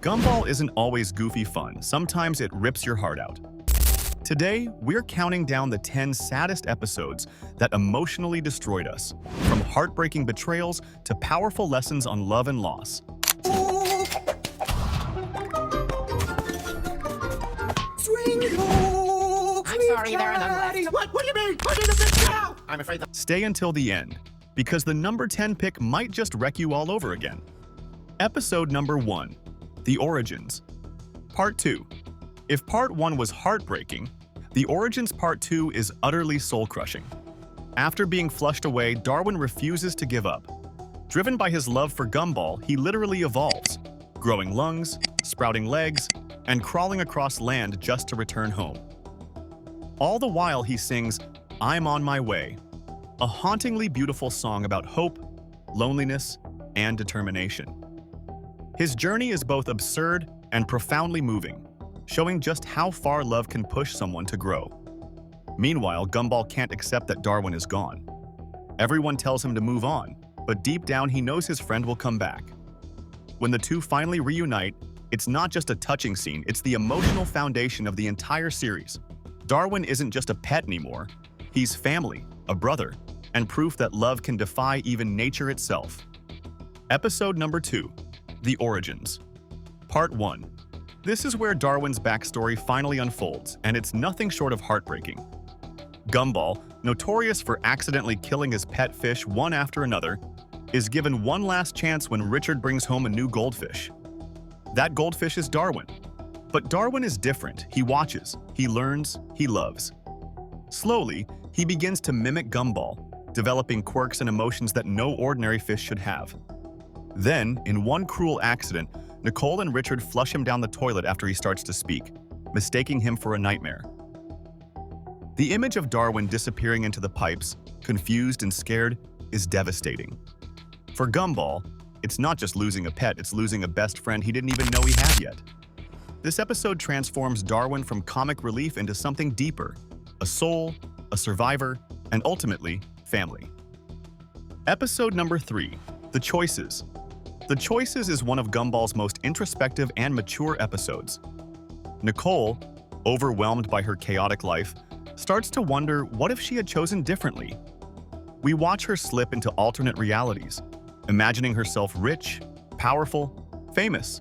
Gumball isn't always goofy fun, sometimes it rips your heart out. Today, we're counting down the 10 saddest episodes that emotionally destroyed us, from heartbreaking betrayals to powerful lessons on love and loss. I'm sorry, there are none left. What do you mean? What did it now? I'm afraid that Stay until the end, because the number 10 pick might just wreck you all over again. Episode number 1, The Origins. Part 2. If Part 1 was heartbreaking, The Origins Part 2 is utterly soul-crushing. After being flushed away, Darwin refuses to give up. Driven by his love for Gumball, he literally evolves, growing lungs, sprouting legs, and crawling across land just to return home. All the while he sings, "I'm on my way," a hauntingly beautiful song about hope, loneliness, and determination. His journey is both absurd and profoundly moving, showing just how far love can push someone to grow. Meanwhile, Gumball can't accept that Darwin is gone. Everyone tells him to move on, but deep down he knows his friend will come back. When the two finally reunite, it's not just a touching scene, it's the emotional foundation of the entire series. Darwin isn't just a pet anymore, he's family, a brother, and proof that love can defy even nature itself. Episode number 2, The Origins. Part 1. This is where Darwin's backstory finally unfolds, and it's nothing short of heartbreaking. Gumball, notorious for accidentally killing his pet fish one after another, is given one last chance when Richard brings home a new goldfish. That goldfish is Darwin. But Darwin is different. He watches, he learns, he loves. Slowly, he begins to mimic Gumball, developing quirks and emotions that no ordinary fish should have. Then, in one cruel accident, Nicole and Richard flush him down the toilet after he starts to speak, mistaking him for a nightmare. The image of Darwin disappearing into the pipes, confused and scared, is devastating. For Gumball, it's not just losing a pet, it's losing a best friend he didn't even know he had yet. This episode transforms Darwin from comic relief into something deeper, a soul, a survivor, and ultimately, family. Episode number 3, The Choices. The Choices is one of Gumball's most introspective and mature episodes. Nicole, overwhelmed by her chaotic life, starts to wonder what if she had chosen differently. We watch her slip into alternate realities, imagining herself rich, powerful, famous,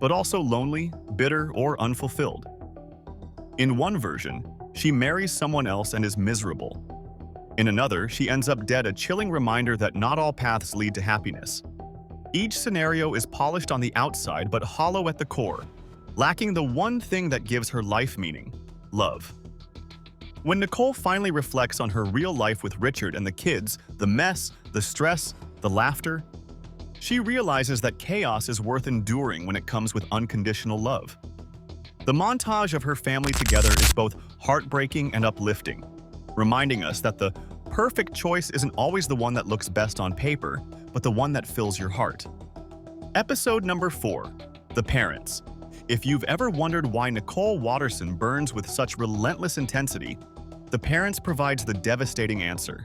but also lonely, bitter, or unfulfilled. In one version, she marries someone else and is miserable. In another, she ends up dead, a chilling reminder that not all paths lead to happiness. Each scenario is polished on the outside but hollow at the core, lacking the one thing that gives her life meaning: love. When Nicole finally reflects on her real life with Richard and the kids, the mess, the stress, the laughter, she realizes that chaos is worth enduring when it comes with unconditional love. The montage of her family together is both heartbreaking and uplifting, reminding us that the perfect choice isn't always the one that looks best on paper, but the one that fills your heart. Episode number 4, The Parents. If you've ever wondered why Nicole Watterson burns with such relentless intensity, The Parents provides the devastating answer.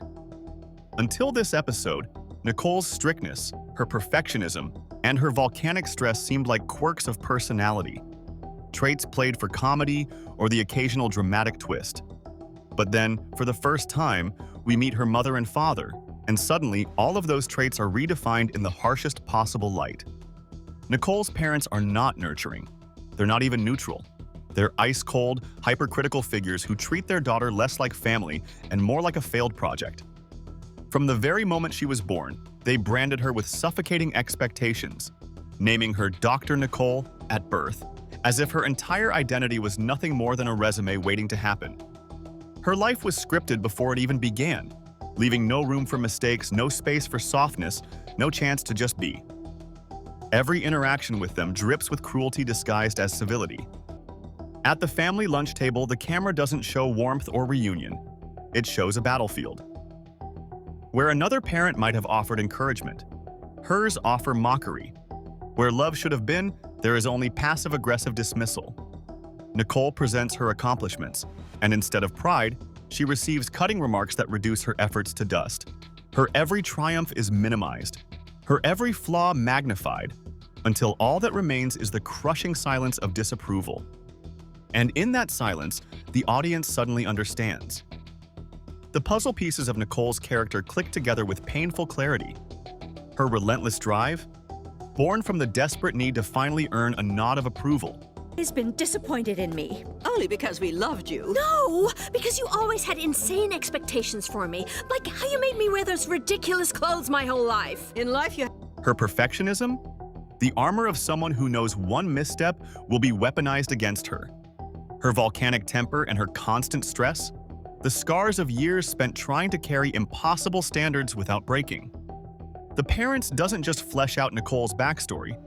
Until this episode, Nicole's strictness, her perfectionism, and her volcanic stress seemed like quirks of personality, traits played for comedy or the occasional dramatic twist. But then, for the first time, we meet her mother and father, and suddenly all of those traits are redefined in the harshest possible light. Nicole's parents are not nurturing. They're not even neutral. They're ice-cold, hypercritical figures who treat their daughter less like family and more like a failed project. From the very moment she was born, they branded her with suffocating expectations, naming her Dr. Nicole at birth, as if her entire identity was nothing more than a resume waiting to happen. Her life was scripted before it even began, leaving no room for mistakes, no space for softness, no chance to just be. Every interaction with them drips with cruelty disguised as civility. At the family lunch table, the camera doesn't show warmth or reunion. It shows a battlefield. Where another parent might have offered encouragement, hers offer mockery. Where love should have been, there is only passive-aggressive dismissal. Nicole presents her accomplishments, and instead of pride, she receives cutting remarks that reduce her efforts to dust. Her every triumph is minimized, her every flaw magnified, until all that remains is the crushing silence of disapproval. And in that silence, the audience suddenly understands. The puzzle pieces of Nicole's character click together with painful clarity. Her relentless drive, born from the desperate need to finally earn a nod of approval. He's been disappointed in me. Only because we loved you. No, because you always had insane expectations for me. Like how you made me wear those ridiculous clothes my whole life. In life, you Her perfectionism, the armor of someone who knows one misstep will be weaponized against her. Her volcanic temper and her constant stress, the scars of years spent trying to carry impossible standards without breaking. The Parents doesn't just flesh out Nicole's backstory,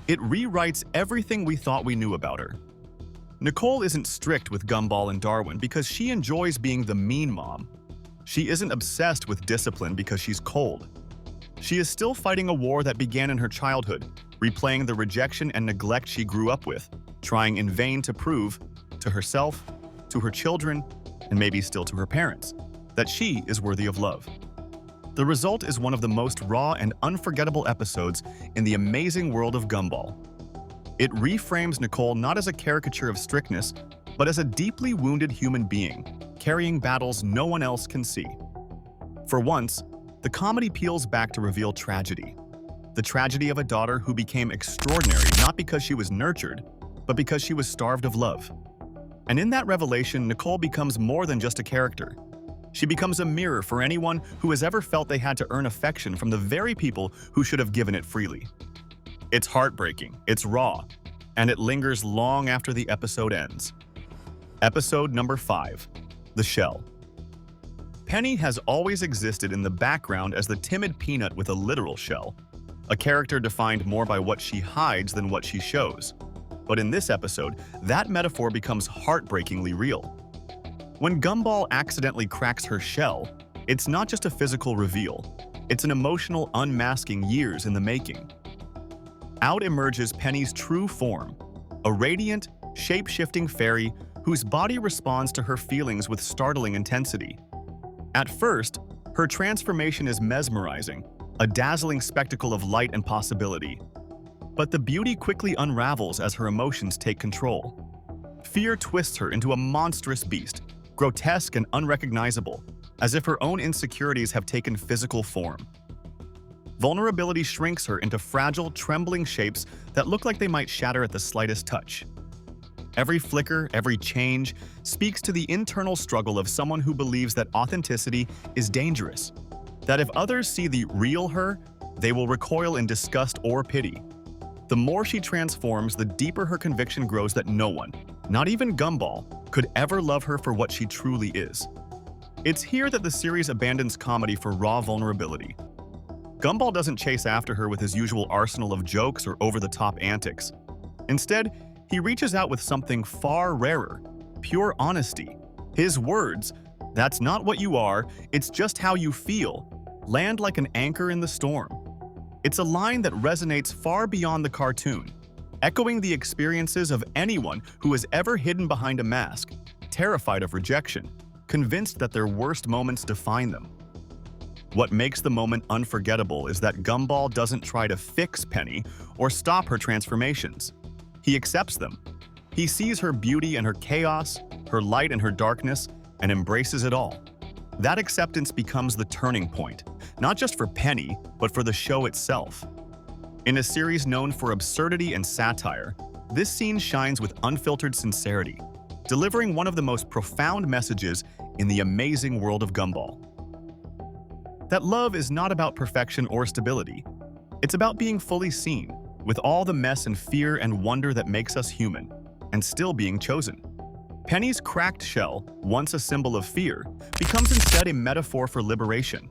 it rewrites everything we thought we knew about her. Nicole isn't strict with Gumball and Darwin because she enjoys being the mean mom. She isn't obsessed with discipline because she's cold. She is still fighting a war that began in her childhood, replaying the rejection and neglect she grew up with, trying in vain to prove, to herself, to her children, and maybe still to her parents, that she is worthy of love. The result is one of the most raw and unforgettable episodes in the Amazing World of Gumball. It reframes Nicole not as a caricature of strictness, but as a deeply wounded human being, carrying battles no one else can see. For once, the comedy peels back to reveal tragedy. The tragedy of a daughter who became extraordinary not because she was nurtured, but because she was starved of love. And in that revelation, Nicole becomes more than just a character. She becomes a mirror for anyone who has ever felt they had to earn affection from the very people who should have given it freely. It's heartbreaking, it's raw, and it lingers long after the episode ends. Episode number 5, The Shell. Penny has always existed in the background as the timid peanut with a literal shell, a character defined more by what she hides than what she shows. But in this episode, that metaphor becomes heartbreakingly real. When Gumball accidentally cracks her shell, it's not just a physical reveal, it's an emotional unmasking years in the making. Out emerges Penny's true form, a radiant, shape-shifting fairy whose body responds to her feelings with startling intensity. At first, her transformation is mesmerizing, a dazzling spectacle of light and possibility. But the beauty quickly unravels as her emotions take control. Fear twists her into a monstrous beast, grotesque and unrecognizable, as if her own insecurities have taken physical form. Vulnerability shrinks her into fragile, trembling shapes that look like they might shatter at the slightest touch. Every flicker, every change, speaks to the internal struggle of someone who believes that authenticity is dangerous, that if others see the real her, they will recoil in disgust or pity. The more she transforms, the deeper her conviction grows that no one, not even Gumball, could ever love her for what she truly is. It's here that the series abandons comedy for raw vulnerability. Gumball doesn't chase after her with his usual arsenal of jokes or over-the-top antics. Instead, he reaches out with something far rarer, pure honesty. His words, "That's not what you are, it's just how you feel," land like an anchor in the storm. It's a line that resonates far beyond the cartoon, echoing the experiences of anyone who has ever hidden behind a mask, terrified of rejection, convinced that their worst moments define them. What makes the moment unforgettable is that Gumball doesn't try to fix Penny or stop her transformations. He accepts them. He sees her beauty and her chaos, her light and her darkness, and embraces it all. That acceptance becomes the turning point, not just for Penny, but for the show itself. In a series known for absurdity and satire, this scene shines with unfiltered sincerity, delivering one of the most profound messages in the Amazing World of Gumball. That love is not about perfection or stability. It's about being fully seen, with all the mess and fear and wonder that makes us human, and still being chosen. Penny's cracked shell, once a symbol of fear, becomes instead a metaphor for liberation.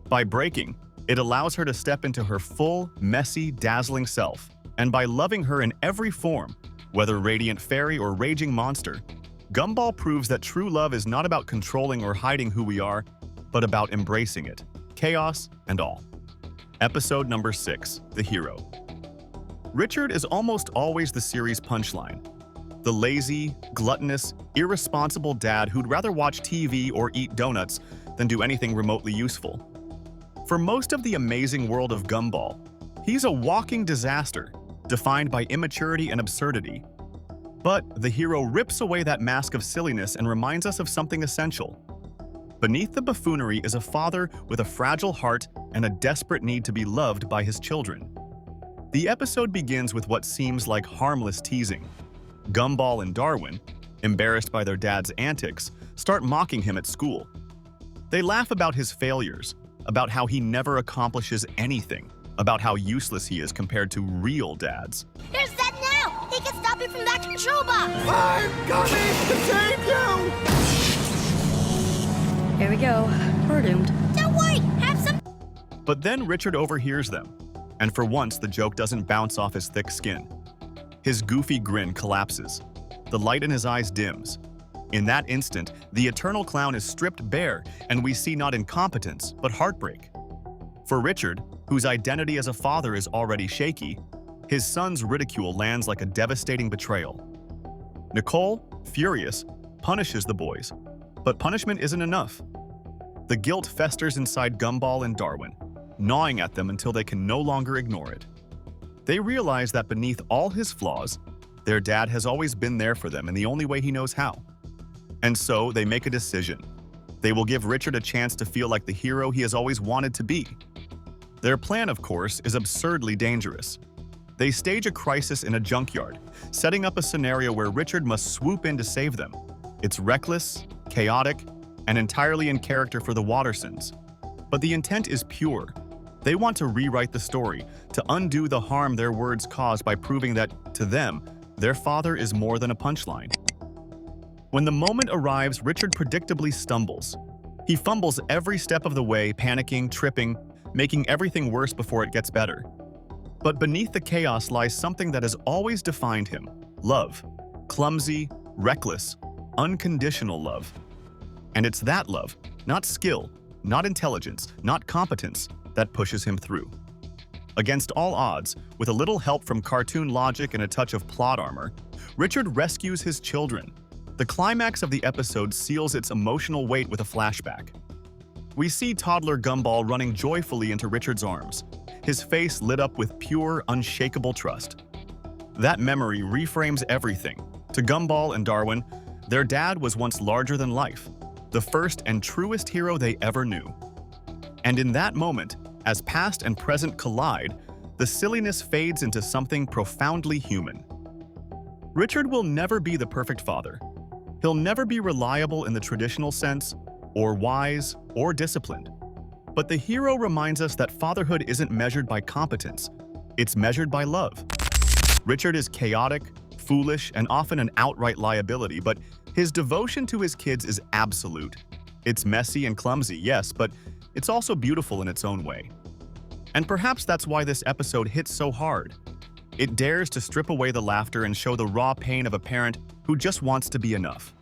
By breaking, it allows her to step into her full, messy, dazzling self, and by loving her in every form, whether radiant fairy or raging monster, Gumball proves that true love is not about controlling or hiding who we are, but about embracing it, chaos and all. Episode number 6, The Hero. Richard is almost always the series' punchline. The lazy, gluttonous, irresponsible dad who'd rather watch TV or eat donuts than do anything remotely useful. For most of the Amazing World of Gumball, he's a walking disaster, defined by immaturity and absurdity. But the hero rips away that mask of silliness and reminds us of something essential. Beneath the buffoonery is a father with a fragile heart and a desperate need to be loved by his children. The episode begins with what seems like harmless teasing. Gumball and Darwin, embarrassed by their dad's antics, start mocking him at school. They laugh about his failures, about how he never accomplishes anything, about how useless he is compared to real dads. There's that now! He can stop me from that control box! I'm coming to save you! Here we go. We're doomed. Don't worry! Have some... But then Richard overhears them, and for once the joke doesn't bounce off his thick skin. His goofy grin collapses. The light in his eyes dims. In that instant, the eternal clown is stripped bare, and we see not incompetence, but heartbreak. For Richard, whose identity as a father is already shaky, his son's ridicule lands like a devastating betrayal. Nicole, furious, punishes the boys, but punishment isn't enough. The guilt festers inside Gumball and Darwin, gnawing at them until they can no longer ignore it. They realize that beneath all his flaws, their dad has always been there for them in the only way he knows how. And so they make a decision. They will give Richard a chance to feel like the hero he has always wanted to be. Their plan, of course, is absurdly dangerous. They stage a crisis in a junkyard, setting up a scenario where Richard must swoop in to save them. It's reckless, chaotic, and entirely in character for the Wattersons. But the intent is pure. They want to rewrite the story, to undo the harm their words caused by proving that, to them, their father is more than a punchline. When the moment arrives, Richard predictably stumbles. He fumbles every step of the way, panicking, tripping, making everything worse before it gets better. But beneath the chaos lies something that has always defined him: love. Clumsy, reckless, unconditional love. And it's that love, not skill, not intelligence, not competence, that pushes him through. Against all odds, with a little help from cartoon logic and a touch of plot armor, Richard rescues his children. The climax of the episode seals its emotional weight with a flashback. We see toddler Gumball running joyfully into Richard's arms, his face lit up with pure, unshakable trust. That memory reframes everything. To Gumball and Darwin, their dad was once larger than life, the first and truest hero they ever knew. And in that moment, as past and present collide, the silliness fades into something profoundly human. Richard will never be the perfect father. He'll never be reliable in the traditional sense, or wise, or disciplined. But the hero reminds us that fatherhood isn't measured by competence, it's measured by love. Richard is chaotic, foolish, and often an outright liability, but his devotion to his kids is absolute. It's messy and clumsy, yes, but it's also beautiful in its own way. And perhaps that's why this episode hits so hard. It dares to strip away the laughter and show the raw pain of a parent who just wants to be enough.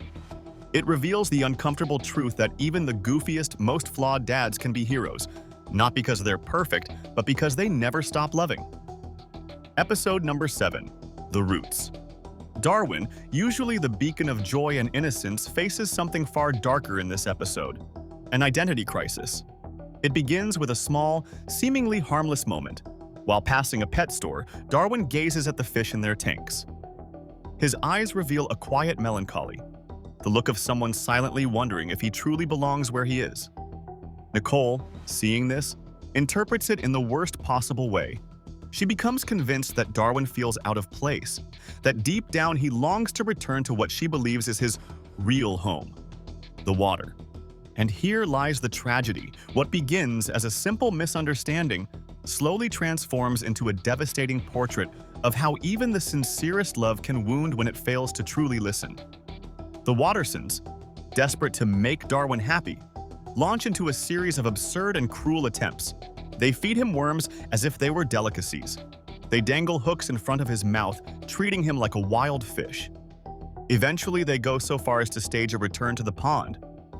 It reveals the uncomfortable truth that even the goofiest, most flawed dads can be heroes, not because they're perfect, but because they never stop loving. Episode number 7, The Roots. Darwin, usually the beacon of joy and innocence, faces something far darker in this episode: an identity crisis. It begins with a small, seemingly harmless moment. While passing a pet store, Darwin gazes at the fish in their tanks. His eyes reveal a quiet melancholy, the look of someone silently wondering if he truly belongs where he is. Nicole, seeing this, interprets it in the worst possible way. She becomes convinced that Darwin feels out of place, that deep down he longs to return to what she believes is his real home, the water. And here lies the tragedy. What begins as a simple misunderstanding slowly transforms into a devastating portrait of how even the sincerest love can wound when it fails to truly listen. The Wattersons, desperate to make Darwin happy, launch into a series of absurd and cruel attempts. They feed him worms as if they were delicacies. They dangle hooks in front of his mouth, treating him like a wild fish. Eventually, they go so far as to stage a return to the pond,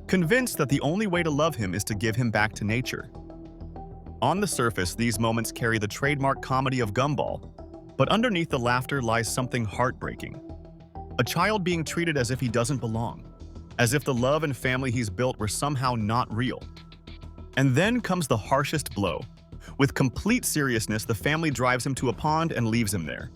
convinced that the only way to love him is to give him back to nature. On the surface, these moments carry the trademark comedy of Gumball, but underneath the laughter lies something heartbreaking. A child being treated as if he doesn't belong, as if the love and family he's built were somehow not real. And then comes the harshest blow, With complete seriousness, the family drives him to a pond and leaves him there.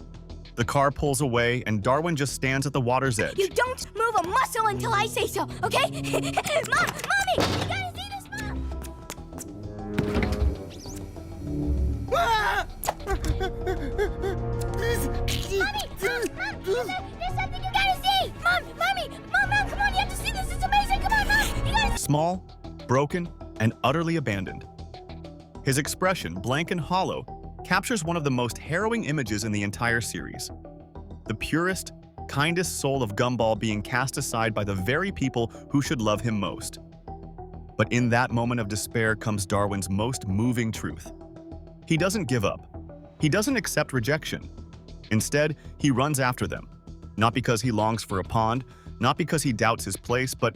The car pulls away, and Darwin just stands at the water's edge. You don't move a muscle until I say so, okay? Mom! Mommy! You gotta see this, Mom! Ah! Mommy! Mom! There's something you gotta see! Mom! Mommy! Mom, come on! You have to see this! It's amazing! Come on, Mom! You gotta... Small, broken, and utterly abandoned. His expression, blank and hollow, captures one of the most harrowing images in the entire series. The purest, kindest soul of Gumball being cast aside by the very people who should love him most. But in that moment of despair comes Darwin's most moving truth. He doesn't give up. He doesn't accept rejection. Instead, he runs after them. Not because he longs for a pond, not because he doubts his place, but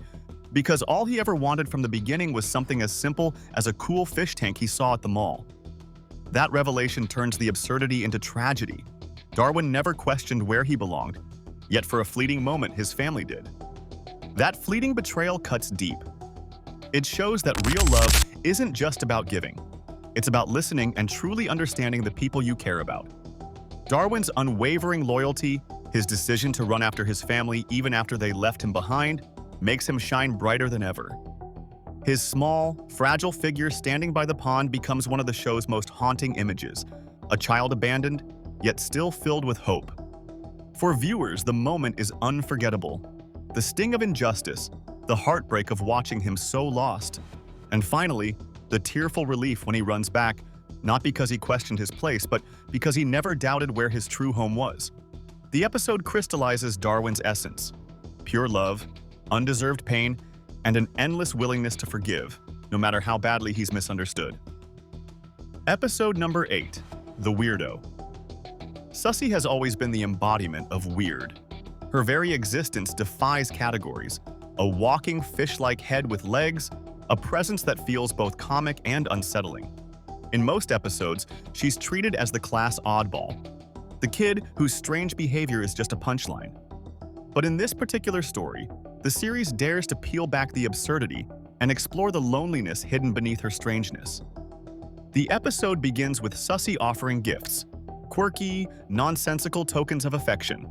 because all he ever wanted from the beginning was something as simple as a cool fish tank he saw at the mall. That revelation turns the absurdity into tragedy. Darwin never questioned where he belonged, yet for a fleeting moment his family did. That fleeting betrayal cuts deep. It shows that real love isn't just about giving. It's about listening and truly understanding the people you care about. Darwin's unwavering loyalty, his decision to run after his family even after they left him behind, makes him shine brighter than ever. His small, fragile figure standing by the pond becomes one of the show's most haunting images, a child abandoned, yet still filled with hope. For viewers, the moment is unforgettable. The sting of injustice, the heartbreak of watching him so lost, and finally, the tearful relief when he runs back, not because he questioned his place, but because he never doubted where his true home was. The episode crystallizes Darwin's essence: pure love, undeserved pain, and an endless willingness to forgive, no matter how badly he's misunderstood. Episode number 8, The Weirdo. Susie has always been the embodiment of weird. Her very existence defies categories: a walking fish-like head with legs, a presence that feels both comic and unsettling. In most episodes, she's treated as the class oddball, the kid whose strange behavior is just a punchline. But in this particular story, the series dares to peel back the absurdity and explore the loneliness hidden beneath her strangeness. The episode begins with Susie offering gifts: quirky, nonsensical tokens of affection,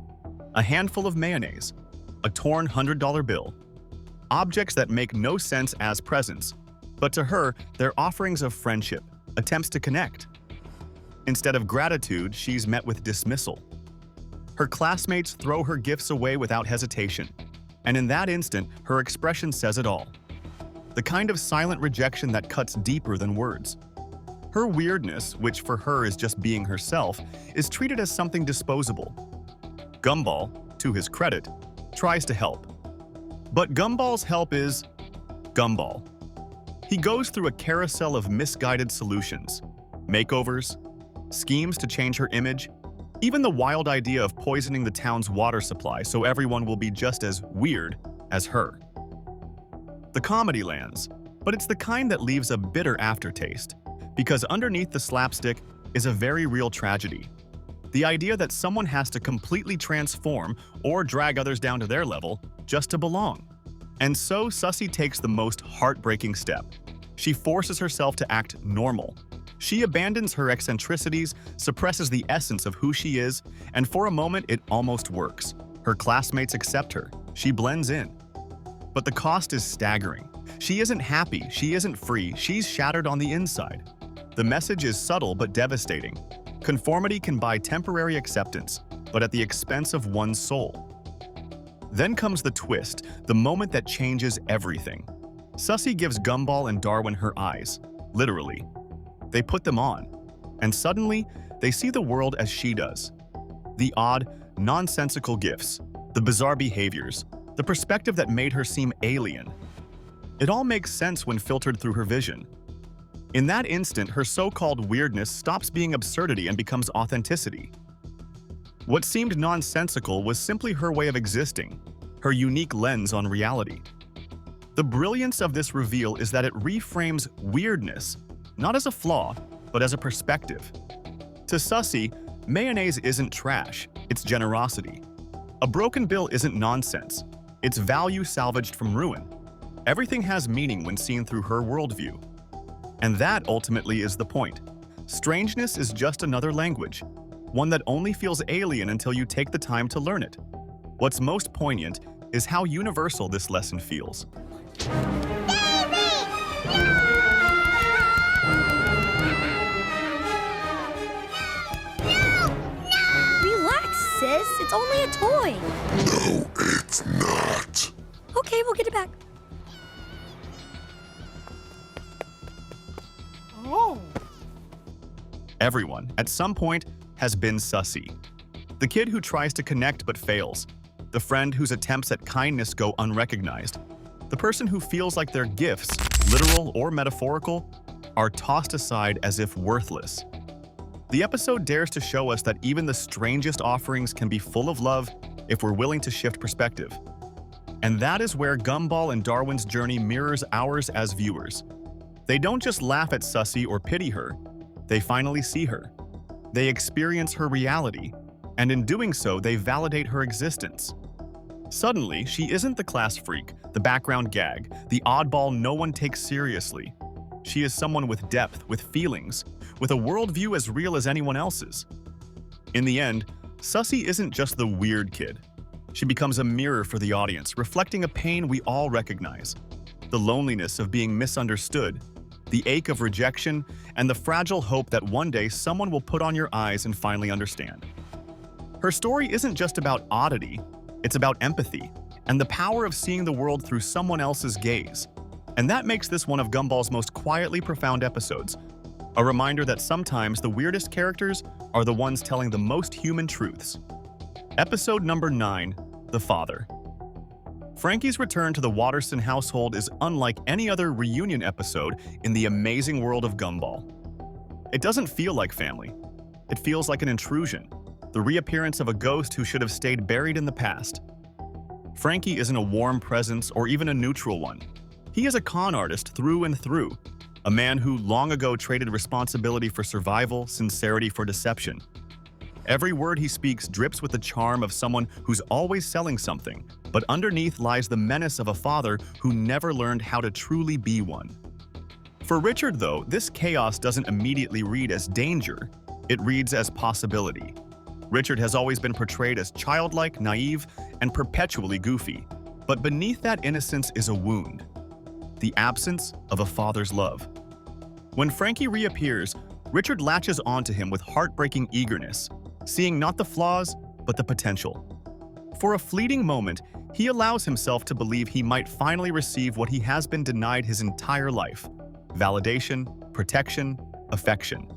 a handful of mayonnaise, a torn $100 bill, objects that make no sense as presents, but to her, they're offerings of friendship, attempts to connect. Instead of gratitude, she's met with dismissal. Her classmates throw her gifts away without hesitation, and in that instant, her expression says it all. The kind of silent rejection that cuts deeper than words. Her weirdness, which for her is just being herself, is treated as something disposable. Gumball, to his credit, tries to help. But Gumball's help is Gumball. He goes through a carousel of misguided solutions, makeovers, schemes to change her image, even the wild idea of poisoning the town's water supply so everyone will be just as weird as her. The comedy lands, but it's the kind that leaves a bitter aftertaste, because underneath the slapstick is a very real tragedy. The idea that someone has to completely transform or drag others down to their level just to belong. And so Susie takes the most heartbreaking step. She forces herself to act normal. She abandons her eccentricities, suppresses the essence of who she is, and for a moment it almost works. Her classmates accept her. She blends in. But the cost is staggering. She isn't happy, she isn't free, she's shattered on the inside. The message is subtle but devastating. Conformity can buy temporary acceptance, but at the expense of one's soul. Then comes the twist, the moment that changes everything. Susie gives Gumball and Darwin her eyes, literally. They put them on, and suddenly, they see the world as she does. The odd, nonsensical gifts, the bizarre behaviors, the perspective that made her seem alien. It all makes sense when filtered through her vision. In that instant, her so-called weirdness stops being absurdity and becomes authenticity. What seemed nonsensical was simply her way of existing, her unique lens on reality. The brilliance of this reveal is that it reframes weirdness, not as a flaw, but as a perspective. To Susie, mayonnaise isn't trash, it's generosity. A broken bill isn't nonsense, it's value salvaged from ruin. Everything has meaning when seen through her worldview. And that ultimately is the point. Strangeness is just another language, one that only feels alien until you take the time to learn it. What's most poignant is how universal this lesson feels. Relax, sis. It's only a toy. No, it's not. Okay, we'll get it back. Everyone, at some point, has been sussy. The kid who tries to connect but fails. The friend whose attempts at kindness go unrecognized. The person who feels like their gifts, literal or metaphorical, are tossed aside as if worthless. The episode dares to show us that even the strangest offerings can be full of love if we're willing to shift perspective. And that is where Gumball and Darwin's journey mirrors ours as viewers. They don't just laugh at Sussy or pity her, they finally see her. They experience her reality, and in doing so, they validate her existence. Suddenly, she isn't the class freak, the background gag, the oddball no one takes seriously. She is someone with depth, with feelings, with a worldview as real as anyone else's. In the end, Sussy isn't just the weird kid. She becomes a mirror for the audience, reflecting a pain we all recognize. The loneliness of being misunderstood, the ache of rejection, and the fragile hope that one day someone will put on your eyes and finally understand. Her story isn't just about oddity, it's about empathy and the power of seeing the world through someone else's gaze. And that makes this one of Gumball's most quietly profound episodes, a reminder that sometimes the weirdest characters are the ones telling the most human truths. Episode number 9, The Father. Frankie's return to the Watterson household is unlike any other reunion episode in the Amazing World of Gumball. It doesn't feel like family. It feels like an intrusion, the reappearance of a ghost who should have stayed buried in the past. Frankie isn't a warm presence or even a neutral one. He is a con artist through and through, a man who long ago traded responsibility for survival, sincerity for deception. Every word he speaks drips with the charm of someone who's always selling something, but underneath lies the menace of a father who never learned how to truly be one. For Richard, though, this chaos doesn't immediately read as danger, it reads as possibility. Richard has always been portrayed as childlike, naive, and perpetually goofy, but beneath that innocence is a wound, the absence of a father's love. When Frankie reappears, Richard latches onto him with heartbreaking eagerness, seeing not the flaws, but the potential. For a fleeting moment, he allows himself to believe he might finally receive what he has been denied his entire life: validation, protection, affection.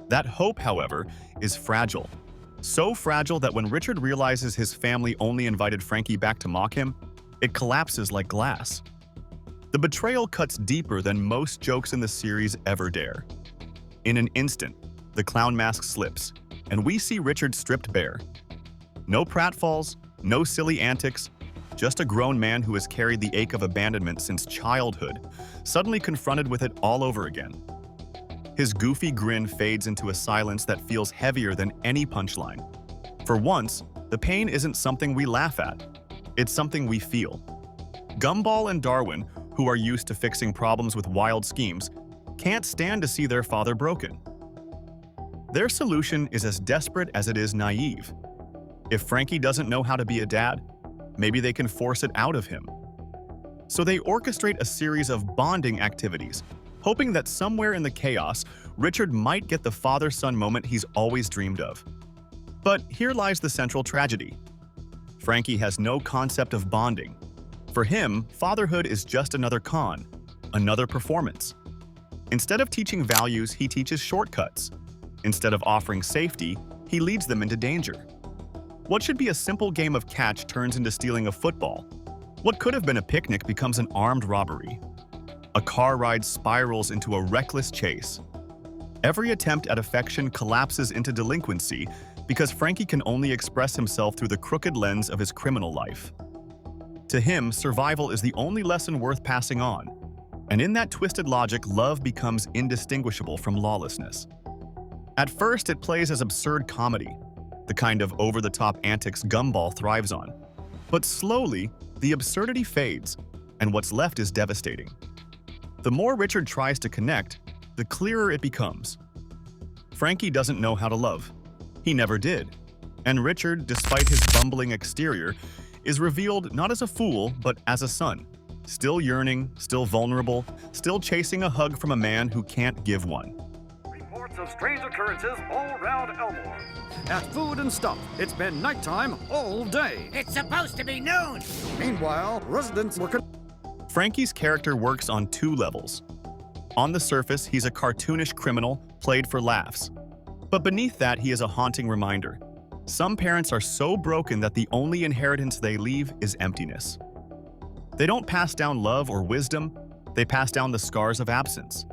That hope, however, is fragile. So fragile that when Richard realizes his family only invited Frankie back to mock him, it collapses like glass. The betrayal cuts deeper than most jokes in the series ever dare. In an instant, the clown mask slips, and we see Richard stripped bare. No pratfalls, no silly antics, just a grown man who has carried the ache of abandonment since childhood, suddenly confronted with it all over again. His goofy grin fades into a silence that feels heavier than any punchline. For once, the pain isn't something we laugh at, it's something we feel. Gumball and Darwin, who are used to fixing problems with wild schemes, can't stand to see their father broken. Their solution is as desperate as it is naive. If Frankie doesn't know how to be a dad, maybe they can force it out of him. So they orchestrate a series of bonding activities, hoping that somewhere in the chaos, Richard might get the father-son moment he's always dreamed of. But here lies the central tragedy. Frankie has no concept of bonding. For him, fatherhood is just another con, another performance. Instead of teaching values, he teaches shortcuts. Instead of offering safety, he leads them into danger. What should be a simple game of catch turns into stealing a football. What could have been a picnic becomes an armed robbery. A car ride spirals into a reckless chase. Every attempt at affection collapses into delinquency because Frankie can only express himself through the crooked lens of his criminal life. To him, survival is the only lesson worth passing on. And in that twisted logic, love becomes indistinguishable from lawlessness. At first, it plays as absurd comedy, the kind of over-the-top antics Gumball thrives on. But slowly, the absurdity fades, and what's left is devastating. The more Richard tries to connect, the clearer it becomes. Frankie doesn't know how to love. He never did. And Richard, despite his bumbling exterior, is revealed not as a fool, but as a son. Still yearning, still vulnerable, still chasing a hug from a man who can't give one. Reports of strange occurrences all around Elmore. At Food and Stuff, it's been nighttime all day. It's supposed to be noon. Meanwhile, residents were Frankie's character works on two levels. On the surface, he's a cartoonish criminal played for laughs. But beneath that, he is a haunting reminder. Some parents are so broken that the only inheritance they leave is emptiness. They don't pass down love or wisdom, they pass down the scars of absence.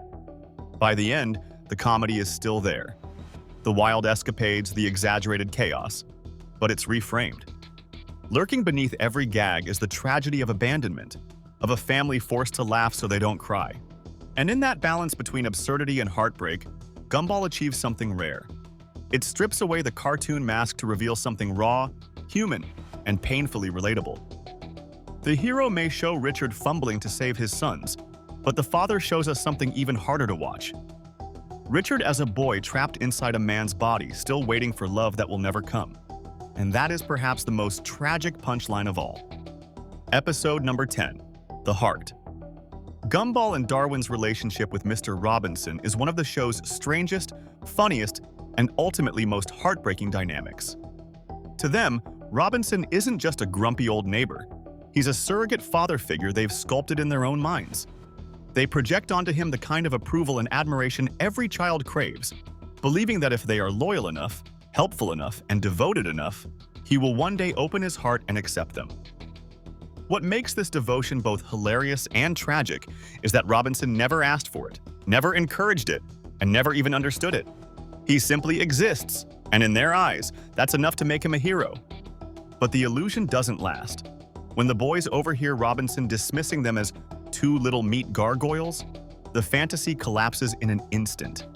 By the end, the comedy is still there. The wild escapades, the exaggerated chaos, but it's reframed. Lurking beneath every gag is the tragedy of abandonment, of a family forced to laugh so they don't cry. And in that balance between absurdity and heartbreak, Gumball achieves something rare. It strips away the cartoon mask to reveal something raw, human, and painfully relatable. The hero may show Richard fumbling to save his sons, but the father shows us something even harder to watch. Richard as a boy trapped inside a man's body, still waiting for love that will never come. And that is perhaps the most tragic punchline of all. Episode number 10, The Heart. Gumball and Darwin's relationship with Mr. Robinson is one of the show's strangest, funniest, and ultimately most heartbreaking dynamics. To them, Robinson isn't just a grumpy old neighbor. He's a surrogate father figure they've sculpted in their own minds. They project onto him the kind of approval and admiration every child craves, believing that if they are loyal enough, helpful enough, and devoted enough, he will one day open his heart and accept them. What makes this devotion both hilarious and tragic is that Robinson never asked for it, never encouraged it, and never even understood it. He simply exists, and in their eyes, that's enough to make him a hero. But the illusion doesn't last. When the boys overhear Robinson dismissing them as two little meat gargoyles, the fantasy collapses in an instant.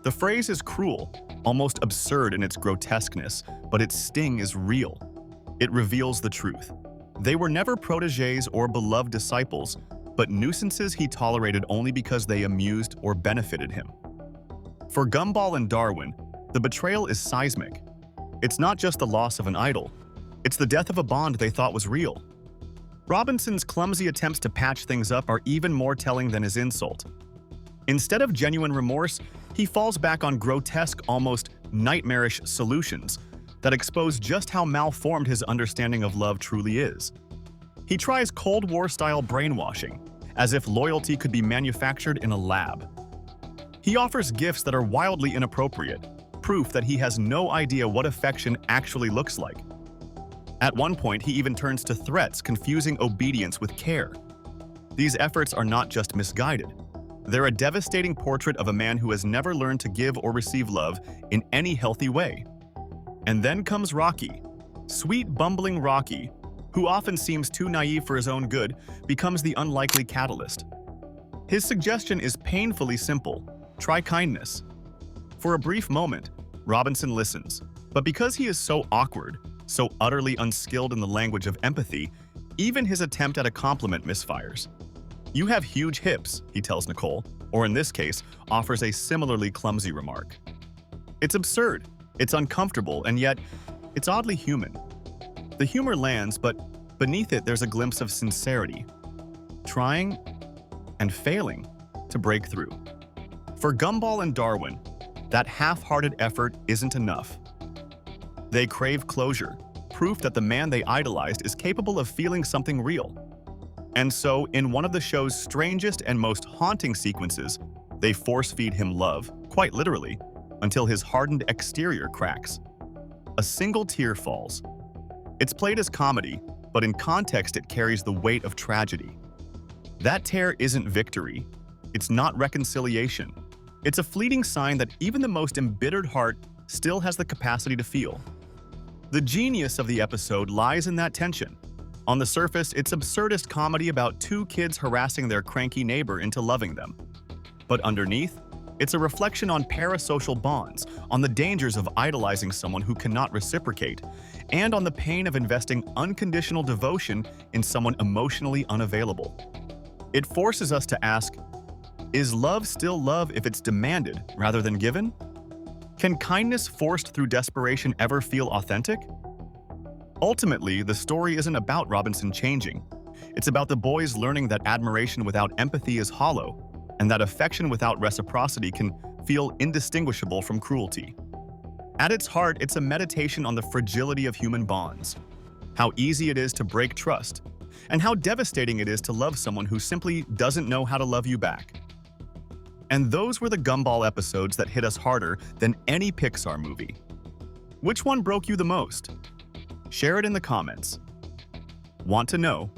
The phrase is cruel, almost absurd in its grotesqueness, but its sting is real. It reveals the truth. They were never protégés or beloved disciples, but nuisances he tolerated only because they amused or benefited him. For Gumball and Darwin, the betrayal is seismic. It's not just the loss of an idol, it's the death of a bond they thought was real. Robinson's clumsy attempts to patch things up are even more telling than his insult. Instead of genuine remorse, he falls back on grotesque, almost nightmarish solutions that expose just how malformed his understanding of love truly is. He tries Cold War-style brainwashing, as if loyalty could be manufactured in a lab. He offers gifts that are wildly inappropriate, proof that he has no idea what affection actually looks like. At one point, he even turns to threats, confusing obedience with care. These efforts are not just misguided. They're a devastating portrait of a man who has never learned to give or receive love in any healthy way. And then comes Rocky. Sweet, bumbling Rocky, who often seems too naive for his own good, becomes the unlikely catalyst. His suggestion is painfully simple: try kindness. For a brief moment, Robinson listens, but because he is so awkward, so utterly unskilled in the language of empathy, even his attempt at a compliment misfires. "You have huge hips," he tells Nicole, or in this case, offers a similarly clumsy remark. It's absurd, it's uncomfortable, and yet, it's oddly human. The humor lands, but beneath it there's a glimpse of sincerity, trying and failing to break through. For Gumball and Darwin, that half-hearted effort isn't enough. They crave closure, proof that the man they idolized is capable of feeling something real. And so, in one of the show's strangest and most haunting sequences, they force-feed him love, quite literally, until his hardened exterior cracks. A single tear falls. It's played as comedy, but in context it carries the weight of tragedy. That tear isn't victory. It's not reconciliation. It's a fleeting sign that even the most embittered heart still has the capacity to feel. The genius of the episode lies in that tension. On the surface, it's absurdist comedy about two kids harassing their cranky neighbor into loving them. But underneath, it's a reflection on parasocial bonds, on the dangers of idolizing someone who cannot reciprocate, and on the pain of investing unconditional devotion in someone emotionally unavailable. It forces us to ask, is love still love if it's demanded rather than given? Can kindness forced through desperation ever feel authentic? Ultimately, the story isn't about Robinson changing. It's about the boys learning that admiration without empathy is hollow, and that affection without reciprocity can feel indistinguishable from cruelty. At its heart, it's a meditation on the fragility of human bonds, how easy it is to break trust, and how devastating it is to love someone who simply doesn't know how to love you back. And those were the Gumball episodes that hit us harder than any Pixar movie. Which one broke you the most? Share it in the comments. Want to know?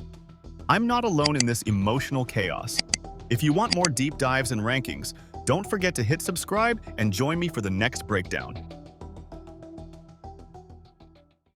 I'm not alone in this emotional chaos. If you want more deep dives and rankings, don't forget to hit subscribe and join me for the next breakdown.